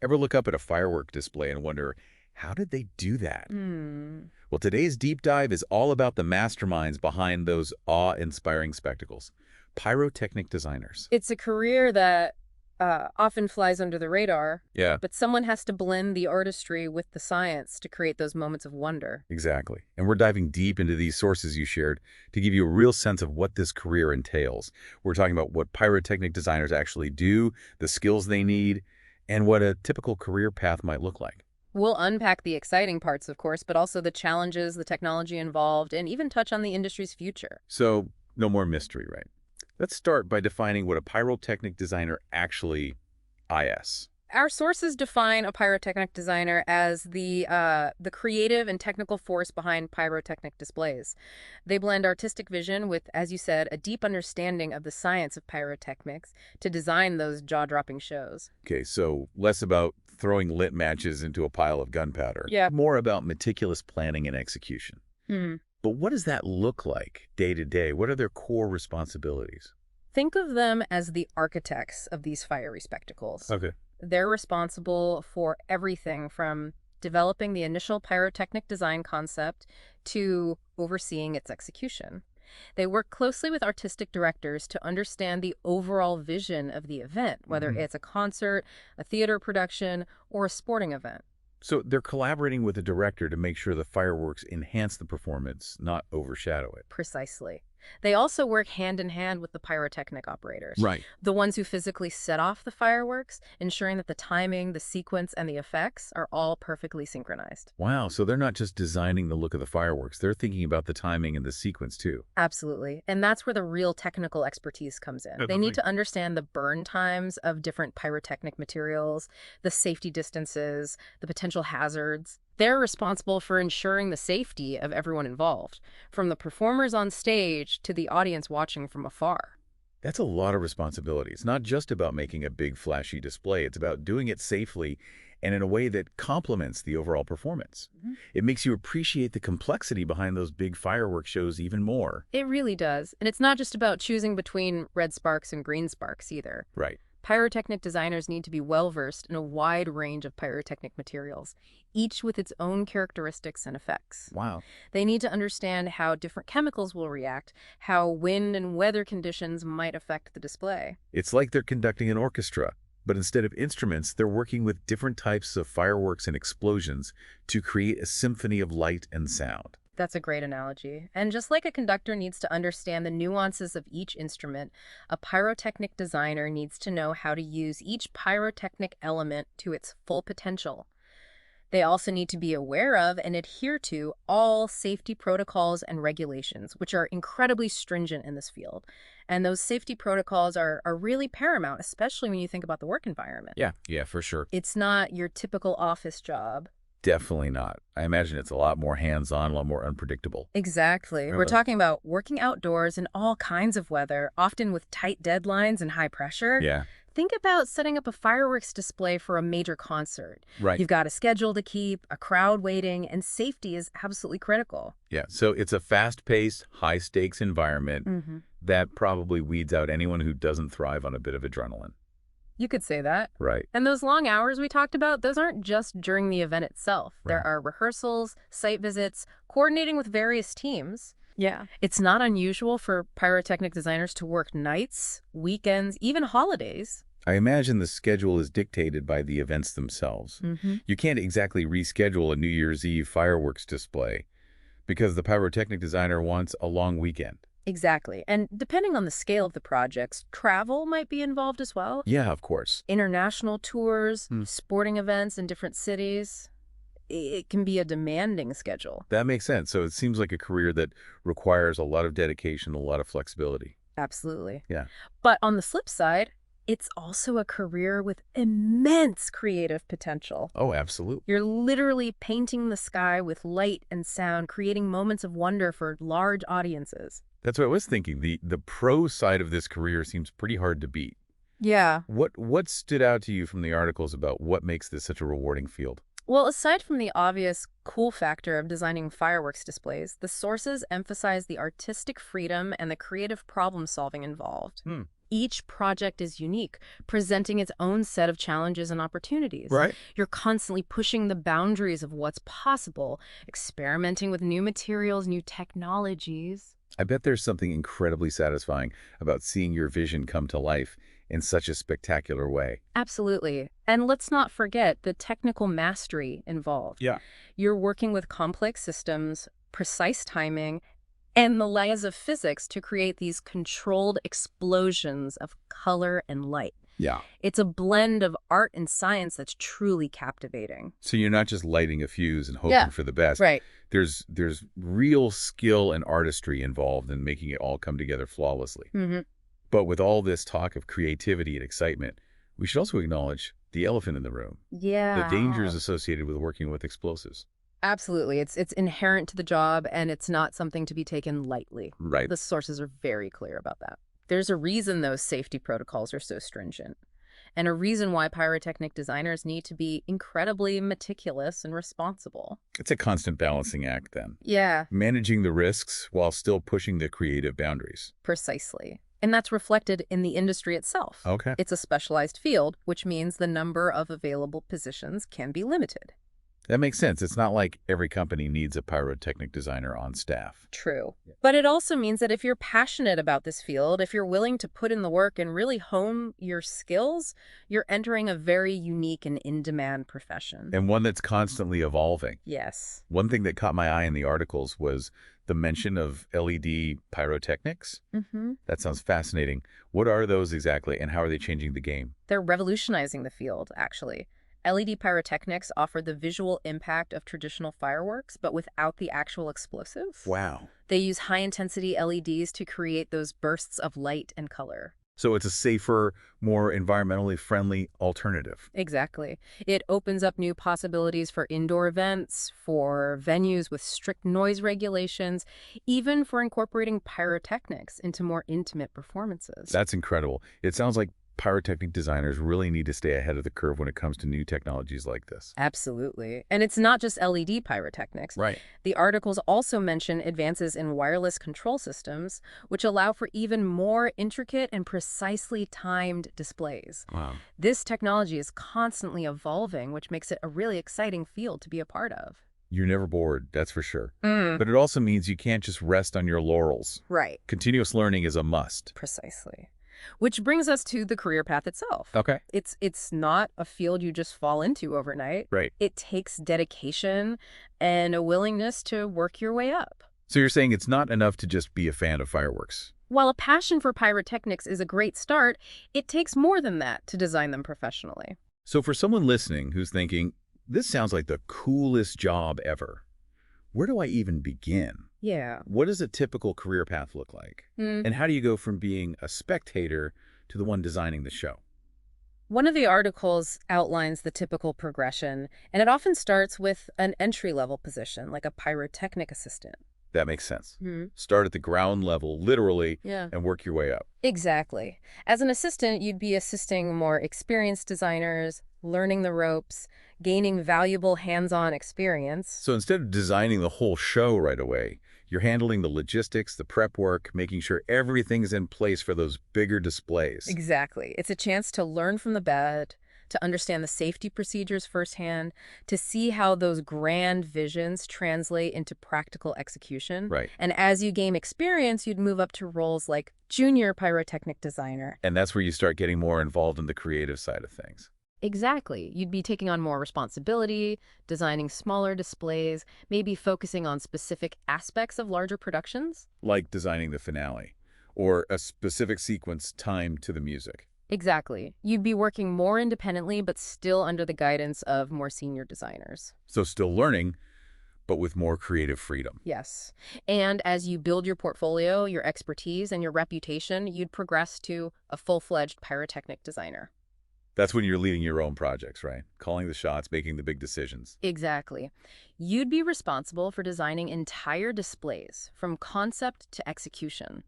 Ever look up at a firework display and wonder, how did they do that? Hmm. Well, today's deep dive is all about the masterminds behind those awe-inspiring spectacles, pyrotechnic designers. It's a career that often flies under the radar, Yeah, but someone has to blend the artistry with the science to create those moments of wonder. exactly. And we're diving deep into these sources you shared to give you a real sense of what this career entails. We're talking about what pyrotechnic designers actually do, the skills they need, and what a typical career path might look like. We'll unpack the exciting parts, of course, but also the challenges, the technology involved, and even touch on the industry's future. So, no more mystery, right? Let's start by defining what a pyrotechnic designer actually is. Our sources define a pyrotechnic designer as the creative and technical force behind pyrotechnic displays. They blend artistic vision with, as you said, a deep understanding of the science of pyrotechnics to design those jaw-dropping shows. Okay, so less about throwing lit matches into a pile of gunpowder. Yeah. More about meticulous planning and execution. Hmm. But what does that look like day to day? What are their core responsibilities? Think of them as the architects of these fiery spectacles. Okay. They're responsible for everything from developing the initial pyrotechnic design concept to overseeing its execution. They work closely with artistic directors to understand the overall vision of the event, whether it's a concert, a theater production, or a sporting event. So they're collaborating with the director to make sure the fireworks enhance the performance, not overshadow it. Precisely. They also work hand in hand with the pyrotechnic operators, Right. the ones who physically set off the fireworks, ensuring that the timing, the sequence, and the effects are all perfectly synchronized. Wow, so they're not just designing the look of the fireworks, they're thinking about the timing and the sequence too. Absolutely. And that's where the real technical expertise comes in. They need to understand the burn times of different pyrotechnic materials, the safety distances, the potential hazards. They're responsible for ensuring the safety of everyone involved, from the performers on stage to the audience watching from afar. That's a lot of responsibility. It's not just about making a big flashy display, it's about doing it safely and in a way that complements the overall performance. Mhm. It makes you appreciate the complexity behind those big fireworks shows even more. It really does. And it's not just about choosing between red sparks and green sparks either. Right. Pyrotechnic designers need to be well-versed in a wide range of pyrotechnic materials, each with its own characteristics and effects. Wow. They need to understand how different chemicals will react, how wind and weather conditions might affect the display. It's like they're conducting an orchestra, but instead of instruments, they're working with different types of fireworks and explosions to create a symphony of light and sound. That's a great analogy. And just like a conductor needs to understand the nuances of each instrument, a pyrotechnic designer needs to know how to use each pyrotechnic element to its full potential. They also need to be aware of and adhere to all safety protocols and regulations, which are incredibly stringent in this field. And those safety protocols are really paramount, especially when you think about the work environment. Yeah, for sure. It's not your typical office job. Definitely not. I imagine it's a lot more hands-on, a lot more unpredictable. Exactly. We're Really? talking about working outdoors in all kinds of weather, often with tight deadlines and high pressure. Yeah, Think about setting up a fireworks display for a major concert. right. You've got a schedule to keep, a crowd waiting, and safety is absolutely critical. Yeah, so it's a fast-paced, high-stakes environment Mm-hmm. that probably weeds out anyone who doesn't thrive on a bit of adrenaline. You could say that. Right. And those long hours we talked about, those aren't just during the event itself. There Right. are rehearsals, site visits, coordinating with various teams. Yeah. It's not unusual for pyrotechnic designers to work nights, weekends, even holidays. I imagine the schedule is dictated by the events themselves. Mm-hmm. You can't exactly reschedule a New Year's Eve fireworks display because the pyrotechnic designer wants a long weekend. Exactly. And depending on the scale of the projects, travel might be involved as well. Yeah, of course. International tours, Hmm. sporting events in different cities. It can be a demanding schedule. That makes sense. So it seems like a career that requires a lot of dedication, a lot of flexibility. Absolutely. Yeah. But on the flip side, it's also a career with immense creative potential. Oh, absolutely. You're literally painting the sky with light and sound, creating moments of wonder for large audiences. That's what I was thinking. The pro side of this career seems pretty hard to beat. Yeah. What stood out to you from the articles about what makes this such a rewarding field? Well, aside from the obvious cool factor of designing fireworks displays, the sources emphasize the artistic freedom and the creative problem-solving involved. Each project is unique, presenting its own set of challenges and opportunities. Right. You're constantly pushing the boundaries of what's possible, experimenting with new materials, new technologies. I bet there's something incredibly satisfying about seeing your vision come to life in such a spectacular way. Absolutely. And let's not forget the technical mastery involved. Yeah. You're working with complex systems, precise timing, and the laws of physics to create these controlled explosions of color and light. Yeah. It's a blend of art and science that's truly captivating. So you're not just lighting a fuse and hoping Yeah. for the best. Right. There's real skill and artistry involved in making it all come together flawlessly. Mm-hmm. But with all this talk of creativity and excitement, we should also acknowledge the elephant in the room, the Yeah. dangers associated with working with explosives. Absolutely. It's inherent to the job, and it's not something to be taken lightly. Right. The sources are very clear about that. There's a reason those safety protocols are so stringent, and a reason why pyrotechnic designers need to be incredibly meticulous and responsible. It's a constant balancing act then. Yeah, Managing the risks while still pushing the creative boundaries. precisely. And that's reflected in the industry itself. Okay. It's a specialized field, which means the number of available positions can be limited. That makes sense. It's not like every company needs a pyrotechnic designer on staff. True. But it also means that if you're passionate about this field, if you're willing to put in the work and really hone your skills, you're entering a very unique and in-demand profession. And one that's constantly evolving. Yes. One thing that caught my eye in the articles was the mention of LED pyrotechnics. Mm-hmm. That sounds fascinating. What are those exactly, and how are they changing the game? They're revolutionizing the field, actually. LED pyrotechnics offer the visual impact of traditional fireworks, but without the actual explosive. Wow. They use high-intensity LEDs to create those bursts of light and color. So it's a safer, more environmentally friendly alternative. Exactly. It opens up new possibilities for indoor events, for venues with strict noise regulations, even for incorporating pyrotechnics into more intimate performances. That's incredible. It sounds like pyrotechnic designers really need to stay ahead of the curve when it comes to new technologies like this. Absolutely. And it's not just LED pyrotechnics. Right. The articles also mention advances in wireless control systems, which allow for even more intricate and precisely timed displays. Wow. This technology is constantly evolving, which makes it a really exciting field to be a part of. You're never bored, that's for sure. But it also means you can't just rest on your laurels. Right. Continuous learning is a must. Precisely. Which brings us to the career path itself. Okay. It's not a field you just fall into overnight. Right. It takes dedication and a willingness to work your way up. So you're saying it's not enough to just be a fan of fireworks. While a passion for pyrotechnics is a great start, it takes more than that to design them professionally. So for someone listening who's thinking, this sounds like the coolest job ever, where do I even begin? Yeah. What does a typical career path look like? And how do you go from being a spectator to the one designing the show? One of the articles outlines the typical progression, and it often starts with an entry-level position, like a pyrotechnic assistant. That makes sense. Start at the ground level, literally, Yeah. and work your way up. Exactly. As an assistant, you'd be assisting more experienced designers, learning the ropes, gaining valuable hands-on experience. So instead of designing the whole show right away, you're handling the logistics, the prep work, making sure everything's in place for those bigger displays. Exactly. It's a chance to learn from the best, to understand the safety procedures firsthand, to see how those grand visions translate into practical execution. Right. And as you gain experience, you'd move up to roles like junior pyrotechnic designer. And that's where you start getting more involved in the creative side of things. Exactly. You'd be taking on more responsibility, designing smaller displays, maybe focusing on specific aspects of larger productions. Like designing the finale, or a specific sequence timed to the music. Exactly. You'd be working more independently, but still under the guidance of more senior designers. So still learning, but with more creative freedom. Yes. And as you build your portfolio, your expertise, and your reputation, you'd progress to a full-fledged pyrotechnic designer. That's when you're leading your own projects, right? Calling the shots, making the big decisions. Exactly. You'd be responsible for designing entire displays, from concept to execution.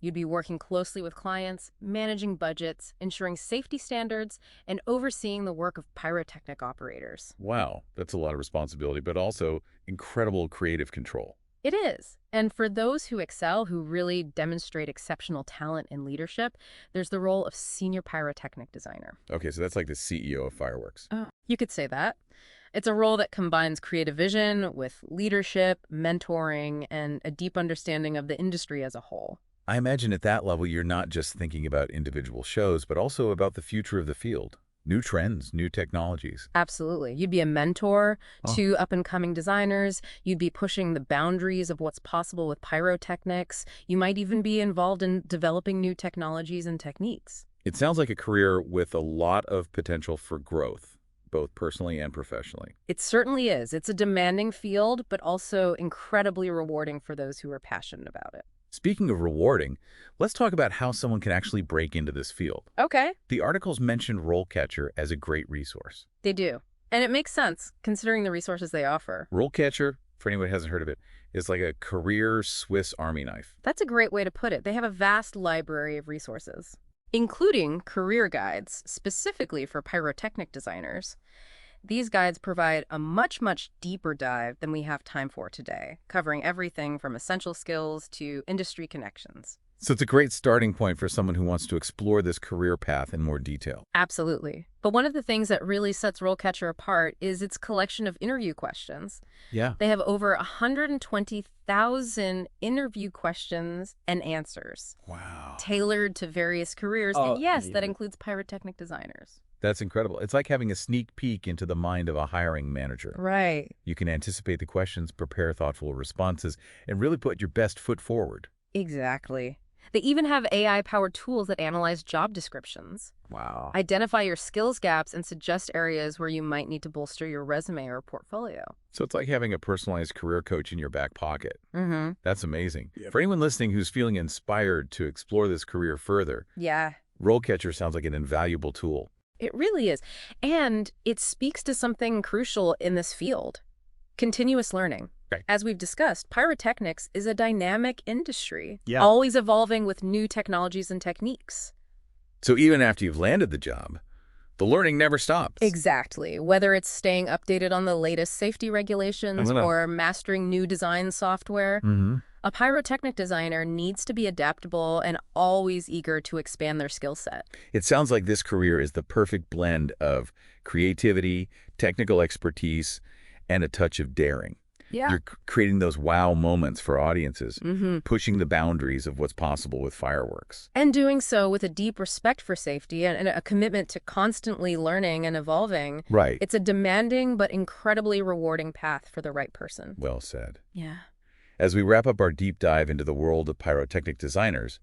You'd be working closely with clients, managing budgets, ensuring safety standards, and overseeing the work of pyrotechnic operators. Wow, that's a lot of responsibility, but also incredible creative control. It is. And for those who excel, who really demonstrate exceptional talent and leadership, there's the role of senior pyrotechnic designer. Okay, so that's like the CEO of fireworks. Oh, you could say that. It's a role that combines creative vision with leadership, mentoring, and a deep understanding of the industry as a whole. I imagine at that level, you're not just thinking about individual shows, but also about the future of the field. New trends, new technologies. Absolutely. You'd be a mentor Oh. to up-and-coming designers. You'd be pushing the boundaries of what's possible with pyrotechnics. You might even be involved in developing new technologies and techniques. It sounds like a career with a lot of potential for growth, both personally and professionally. It certainly is. It's a demanding field, but also incredibly rewarding for those who are passionate about it. Speaking of rewarding, let's talk about how someone can actually break into this field. Okay. The articles mentioned RoleCatcher as a great resource. They do. And it makes sense, considering the resources they offer. RoleCatcher, for anyone who hasn't heard of it, is like a career Swiss Army knife. That's a great way to put it. They have a vast library of resources, including career guides specifically for pyrotechnic designers. These guides provide a much deeper dive than we have time for today, covering everything from essential skills to industry connections. So it's a great starting point for someone who wants to explore this career path in more detail. Absolutely. But one of the things that really sets RoleCatcher apart is its collection of interview questions. Yeah. They have over 120,000 interview questions and answers, Wow. tailored to various careers. Oh, And yes, that amazing. includes pyrotechnic designers. That's incredible. It's like having a sneak peek into the mind of a hiring manager. Right. You can anticipate the questions, prepare thoughtful responses, and really put your best foot forward. Exactly. They even have AI-powered tools that analyze job descriptions, Wow. identify your skills gaps, and suggest areas where you might need to bolster your resume or portfolio. So it's like having a personalized career coach in your back pocket. Mm-hmm. That's amazing. Yep. For anyone listening who's feeling inspired to explore this career further, Yeah, RoleCatcher sounds like an invaluable tool. it really is. And it speaks to something crucial in this field: continuous learning. Right. As we've discussed, pyrotechnics is a dynamic industry, Yeah. always evolving with new technologies and techniques. So even after you've landed the job, the learning never stops. Exactly. Whether it's staying updated on the latest safety regulations I know. or mastering new design software, Mm-hmm. a pyrotechnic designer needs to be adaptable and always eager to expand their skill set. It sounds like this career is the perfect blend of creativity, technical expertise, and a touch of daring. Yeah. You're creating those wow moments for audiences, Mm-hmm. pushing the boundaries of what's possible with fireworks. And doing so with a deep respect for safety and a commitment to constantly learning and evolving. Right. It's a demanding but incredibly rewarding path for the right person. Well said. Yeah. As we wrap up our deep dive into the world of pyrotechnic designers,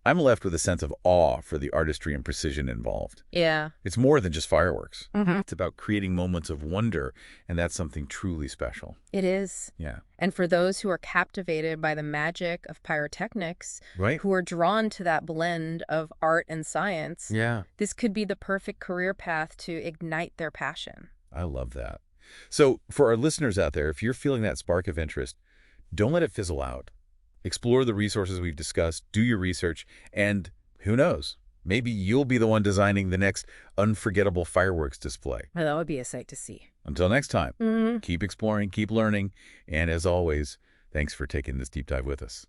I'm left with a sense of awe for the artistry and precision involved. Yeah. It's more than just fireworks. Mm-hmm. It's about creating moments of wonder, and that's something truly special. It is. Yeah. And for those who are captivated by the magic of pyrotechnics, Right? who are drawn to that blend of art and science, Yeah. this could be the perfect career path to ignite their passion. I love that. So for our listeners out there, if you're feeling that spark of interest, don't let it fizzle out. Explore the resources we've discussed, do your research, and who knows, maybe you'll be the one designing the next unforgettable fireworks display. Well, that would be a sight to see. Until next time, Mm-hmm. keep exploring, keep learning, and as always, thanks for taking this deep dive with us.